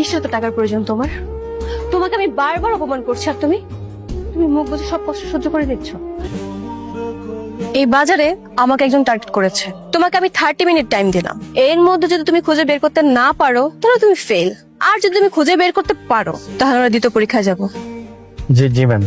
কিসের এত টাকার প্রয়োজন তোমার? তোমাকে আমি বারবার অপমান করছি আর তুমি তুমি মুখ বুঝে সব কষ্ট সহ্য করে নিচ্ছ। এই বাজারে আমাকে একজন টার্গেট করেছে, তোমাকে আমি 30 মিনিট টাইম দিলাম। এর মধ্যে যদি তুমি খুঁজে বের করতে না পারো তাহলে তুমি ফেল, আর যদি তুমি খুঁজে বের করতে পারো তাহলে আমরা দ্বিতীয় পরীক্ষায় যাব। জি জি ম্যাম।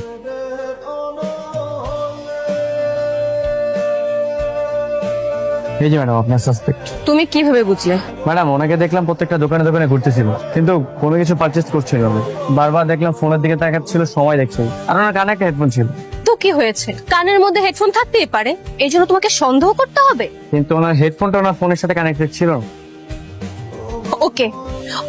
এই যে ম্যাডাম আপনার সাসপেক্ট। তুমি কিভাবে বুঝলে? ম্যাডাম ওনাকে দেখলাম প্রত্যেকটা দোকানে দোকানে ঘুরতেছিল, কিন্তু কোনো কিছু পারচেজ করছিল না। বারবার দেখলাম ফোনের দিকে তাকাচ্ছিল, সময় দেখছিল, আর ওনার কানে একটা হেডফোন ছিল। তো কি হয়েছে? কানের মধ্যে হেডফোন থাকতেই পারে, এই জন্য তোমাকে সন্দেহ করতে হবে? কিন্তু ওনার হেডফোনটা ওনার ফোনের সাথে কানেক্টেড ছিল না। ওকে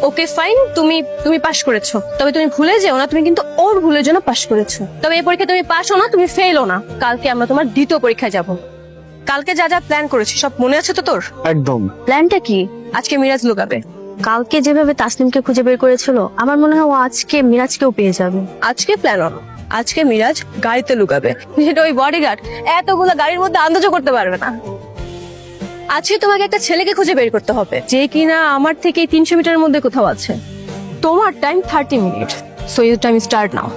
ওকে ফাইন, তুমি তুমি পাশ করেছো, তবে তুমি ভুলে যেও না তুমি কিন্তু ওর ভুলের জন্য পাশ করেছো। তবে এই পরীক্ষা তুমি পাসও না, তুমি ফেলও না। কালকে আমরা তোমার দ্বিতীয় পরীক্ষায় যাব। কালকে যা যা প্ল্যান করেছি সব মনে আছে তো তোর? একদম। প্ল্যানটা কি? আজকে মিরাজ লুকাবে। কালকে যেভাবে তাসনিমকে খুঁজে বের করেছিল, আমার মনে হয় ও আজকে মিরাজকেও পেয়ে যাবে। আজকে প্ল্যান হলো, আজকে মিরাজ গাড়িতে লুকাবে, যেটা ওই বডিগার্ড এতগুলো গাড়ির মধ্যে আন্দাজও করতে পারবে না। আজকে তোমাকে একটা ছেলেকে খুঁজে বের করতে হবে, যে কিনা আমার থেকে 300 মিটারের মধ্যে কোথাও আছে। তোমার time 30 minute, so your time start now.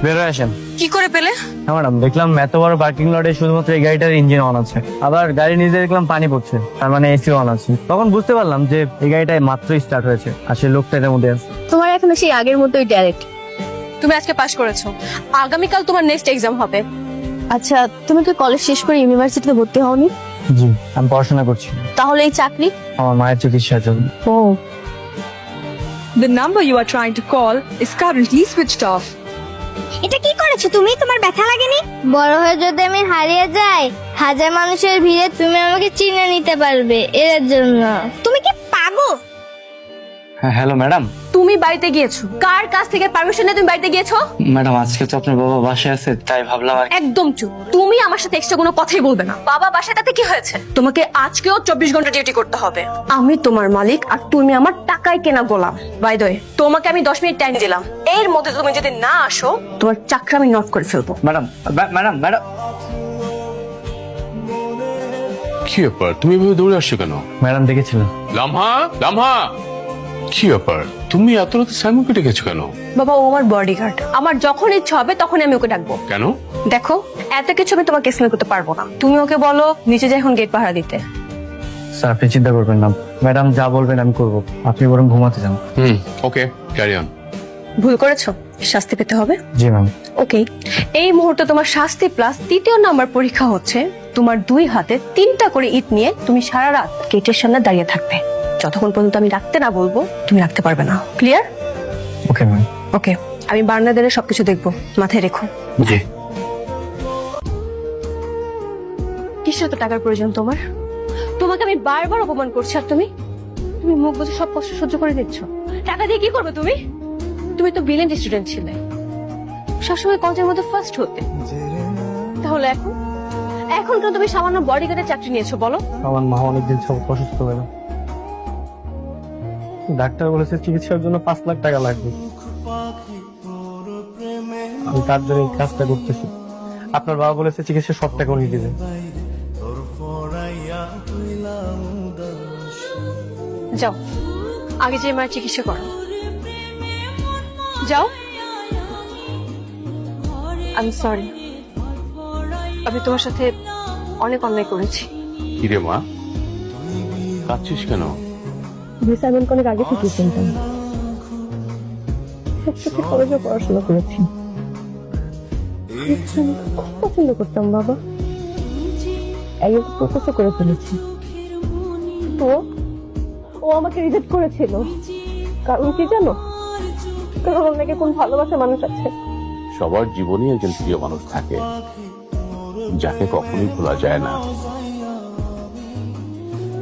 বের হয়ে আসেন। কি করে পেলে? হ্যাঁ ম্যাডাম, দেখলাম এত বড় পার্কিং লটে শুধুমাত্র এই গাড়িটার ইঞ্জিন অন আছে, আবার গাড়ি নিজে দেখলাম পানি পড়ছে, তার মানে এসি অন আছে। তখন বুঝতে পারলাম যে এই গাড়িটাই মাত্রই স্টার্ট হয়েছে, আর সেই লোকটা এর মধ্যে আছে। তোমার এখন সেই আগের মতোই ডাইরেক্ট। তুমি আজকে পাস করেছো, আগামীকাল তোমার নেক্সট এক্সাম হবে। আচ্ছা, তুমি কি কলেজ শেষ করে ইউনিভার্সিটিতে ভর্তি হওনি? জি, আমি পড়াশোনা করছি। তাহলে এই চাকরি? আমার মায়ের চিকিৎসার জন্য। ও, The number you are trying to call is currently switched off. এটা কি করেছো তুমি? তোমার ব্যথা লাগেনি? বড় হয়ে যদি আমি হারিয়ে যাই, হাজার মানুষের ভিড়ে তুমি আমাকে চিনে নিতে পারবে, এর জন্য। তুমি কি পাগল? হ্যাঁ হ্যালো ম্যাডাম। তুমি বাড়িতে গিয়েছো, কার কাছ থেকে পারমিশন নিয়ে তুমি বাড়িতে গিয়েছো? ম্যাডাম আজকে তো আপনার বাবা বাসায় আছে, তাই ভাবলাম আর। একদম চুপ, তুমি আমার সাথে এক্সট্রা কোনো কথাই বলবে না। বাবা বাসায়, তাতে কি হয়েছে? তোমাকে আজকেও 24 ঘন্টা ডিউটি করতে হবে। আমি তোমার মালিক আর তুমি আমার টাকায় কেনা গোলাম। বাই দ্য ওয়ে, তোমাকে আমি 10 মিনিট টাইম দিলাম, এর মধ্যে তুমি যদি না আসো তোমার চাকরি আমি নট করে ফেলবো। Madam madam madam. কি ব্যাপার, তুমি এভাবে দৌড়ে আসছো কেন? ম্যাডাম দেখেছিলেন? লামহা লামহা, কি ব্যাপার, তুমি এত রাতে সাইমনকে ডেকেছো কেন? বাবা, ও আমার বডিগার্ড, আমার যখন ইচ্ছা হবে তখনই আমি ওকে ডাকবো। কেন? দেখো, এত কিছু আমি তোমাকে এক্সপ্লেন করতে পারবো না। তুমি ওকে বলো নিচে যাই এখন গেট পাহারা দিতে। স্যার আপনি চিন্তা করবেন না, ম্যাডাম যা বলবেন আমি করবো, আপনি বরং ঘুমাতে যান। ওকে, ক্যারি অন। ভুল করেছো, শাস্তি পেতে হবে। জি ম্যাম। ওকে, এই মুহূর্তে তোমার শাস্তি প্লাস তৃতীয় নাম্বার পরীক্ষা হচ্ছে। তোমার 2 হাতে 3টা করে ইট নিয়ে তুমি সারা রাত গেটের সামনে দাঁড়িয়ে থাকবে। যতক্ষণ পর্যন্ত আমি রাখতে না বলবো তুমি রাখতে পারবে না। ক্লিয়ার? Okay ma'am. ওকে, আমি বারান্দা দিয়ে সবকিছু দেখবো, মাথায় রেখো। জি। কিসের এত টাকার প্রয়োজন তোমার? তোমাকে আমি বারবার অপমান করছি আর তুমি তুমি মুখ বুঝে সব কষ্ট সহ্য করে নিচ্ছ। টাকা দিয়ে কি করবে তুমি? তুমি তো ব্রিলিয়েন্ট স্টুডেন্ট ছিলে, সবসময় কলেজের মধ্যে ফার্স্ট হতে। তাহলে এখন এখন কেন তুমি সামান্য বডিগার্ডের চাকরি নিয়েছো বলো? আমার মা অনেকদিন সব অসুস্থ হয়ে, ডাক্তার বলেছে চিকিৎসার জন্য 5 লাখ টাকা লাগবে। আমি তার জন্য এই কাজটা করতেছি। আপনার বাবা বলেছে চিকিৎসা সব টাকা উনি দিবেন। যাও, আগে যে মায়ের চিকিৎসা করো, যাও। আমি সরি, আমি তোমার সাথে অনেক অন্যায় করেছি। কিরে মা, কাঁদছিস কেন? আমি অনেক আগে থেকে চিনতাম, একসাথে কলেজে পড়াশোনা করেছি। খুব পছন্দ করতাম বাবা, একজন প্রপোজও করে ফেলেছি। তো ও আমাকে রিজেক্ট করেছিল, কারণ কি জানো? কারণ ওর নাকি কোন ভালোবাসা মানুষ আছে। সবার জীবনে একজন প্রিয় মানুষ থাকে, যাকে কখনোই ভোলা যায় না।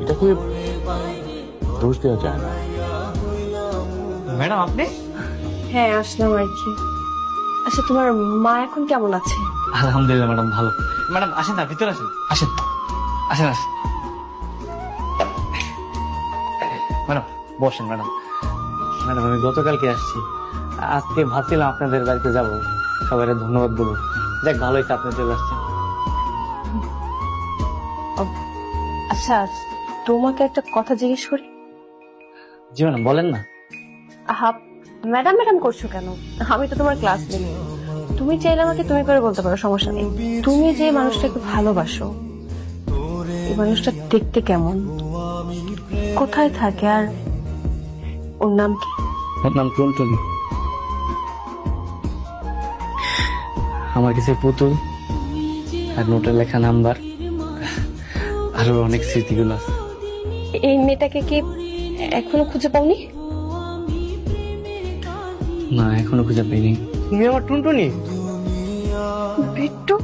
এটাকে দোষ দেওয়া যায় না। ম্যাডাম আপনি? হ্যাঁ, আসলাম আর কি। আচ্ছা, তোমার মা এখন কেমন আছে? আলহামদুলিল্লাহ ম্যাডাম ভালো। ম্যাডাম আসেন না, ভিতরে আসেন। আসেন আসেন আসেন। ম্যাডাম বসেন। ম্যাডাম ম্যাডাম আমি গতকালকে আসছি, আজকে ভাবছিলাম আপনাদের বাড়িতে যাব, সবাই ধন্যবাদ দেবো। যাক ভালো হয়েছে আপনি চলে আসছেন। আচ্ছা, তোমাকে একটা কথা জিজ্ঞেস করি। জি ম্যাডাম, বলেন না। আহা, ম্যাডাম ম্যাডাম করছো কেন? আমি তো তোমার ক্লাসমেট। তুমি চাইলে আমাকে তুমি করে বলতে পারো, সমস্যা নেই। তুমি যে মানুষটাকে ভালোবাসো, এই মানুষটা দেখতে কেমন, কোথায় থাকে, আর ওর নাম কি? ওর নাম টুনটুনি। আমার কাছে পুতুল আর নোটে লেখা নাম্বার আরো অনেক স্মৃতিগুলো আছে। এই মেয়েটাকে কি এখনো খুঁজে পাওনি? না, এখনো খুঁজে পাইনি। তুমি আমার টুনটুনি? বিট্টু,